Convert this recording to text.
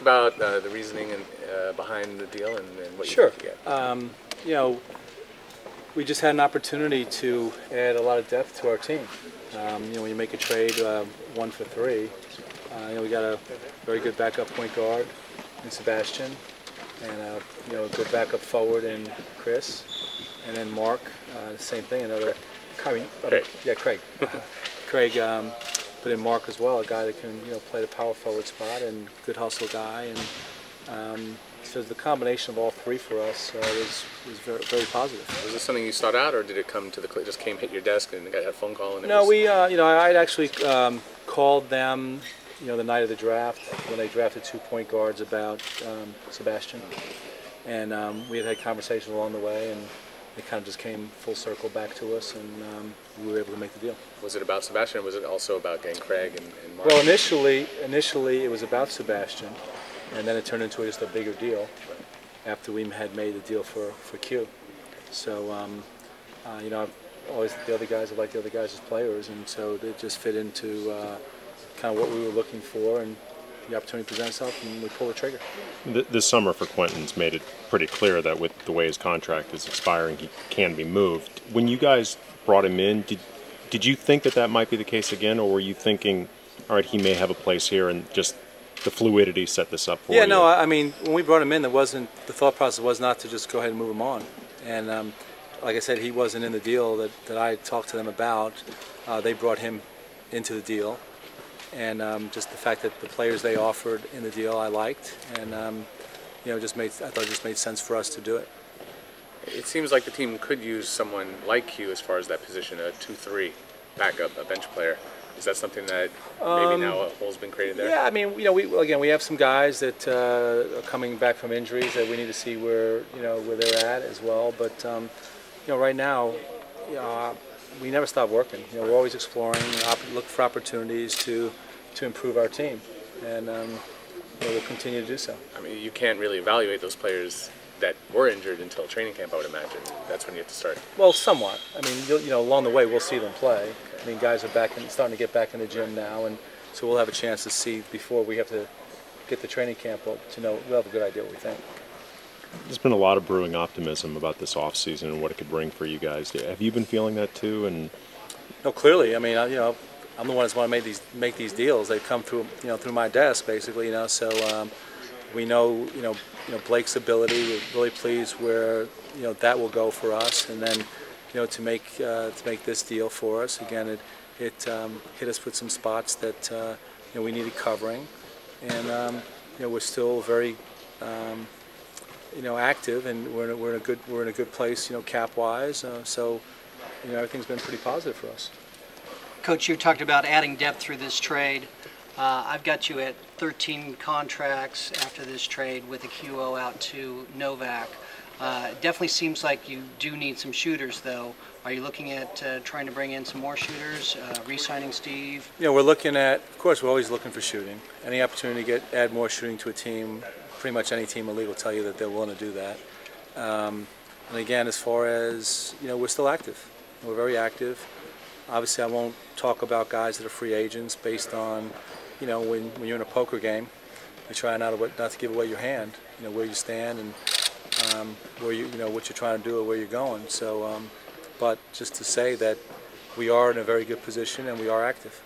talk about the reasoning behind the deal and what you Sure. think you get? You know, we just had an opportunity to add a lot of depth to our team. You know, when you make a trade 1 for 3, you know, we got a very good backup point guard in Sebastian, and you know, a good backup forward in Chris, and then Mark, the same thing. Another, Craig. Craig. But in Mark as well, a guy that can, you know, play the power forward spot and good hustle guy, and so the combination of all three for us was very, very positive. Was this something you sought out, or did it come to just hit your desk and got a phone call? And no, we, you know, I'd actually called them, you know, the night of the draft when they drafted 2 point guards about Sebastian, and we had conversations along the way, and it kind of just came full circle back to us, and we were able to make the deal. Was it about Sebastian, or was it also about getting Craig and Mark? Well, initially it was about Sebastian, and then it turned into just a bigger deal after we had made the deal for Q. So, you know, I've always the other guys, I like the other guys as players, and so they just fit into kind of what we were looking for, and the opportunity presents itself, and we pull the trigger. This summer for Quentin's made it pretty clear that with the way his contract is expiring, he can be moved. When you guys brought him in, did you think that might be the case again, or were you thinking, all right, he may have a place here, and just the fluidity set this up for you? Yeah, no, I mean, when we brought him in, the thought process was not to just go ahead and move him on. And like I said, he wasn't in the deal that I talked to them about. They brought him into the deal. And just the fact that the players they offered in the deal I liked, and you know, I thought it just made sense for us to do it. It seems like the team could use someone like you as far as that position, a 2-3 backup, a bench player. Is that something that maybe now a hole's been created there? Yeah, I mean, you know, we have some guys that are coming back from injuries that we need to see where they're at as well. But you know, right now, we never stop working. You know, we're always exploring, look for opportunities to improve our team, and you know, we'll continue to do so. I mean, you can't really evaluate those players that were injured until training camp, I would imagine. That's when you have to start. Well, somewhat. I mean, you know, along the way, we'll see them play. I mean, guys are starting to get back in the gym now, and so we'll have a chance to see before we have to get the training camp to know. We'll have a good idea what we think. There's been a lot of brewing optimism about this offseason and what it could bring for you guys. Have you been feeling that too? And no, clearly. I mean, you know, I'm the one that's want to make these deals. They come through, you know, through my desk, basically. You know, so we know, you know, Blake's ability. We're really pleased where, you know, that will go for us, and then, you know, to make this deal for us again, it hit us with some spots that you know, we needed covering, and you know, we're still very you know, active, and we're in a good place, you know, cap wise. So you know, everything's been pretty positive for us. Coach, you talked about adding depth through this trade. I've got you at 13 contracts after this trade with a QO out to Novak. It definitely seems like you do need some shooters, though. Are you looking at trying to bring in some more shooters, re-signing Steve? You know, we're looking at, of course, we're always looking for shooting. Any opportunity to add more shooting to a team, pretty much any team in the league will tell you that they're willing to do that. And again, as far as, you know, we're still active. We're very active. Obviously, I won't talk about guys that are free agents based on, you know, when you're in a poker game, you try not to give away your hand, you know, where you stand and where you know, what you're trying to do or where you're going. So, but just to say that we are in a very good position and we are active.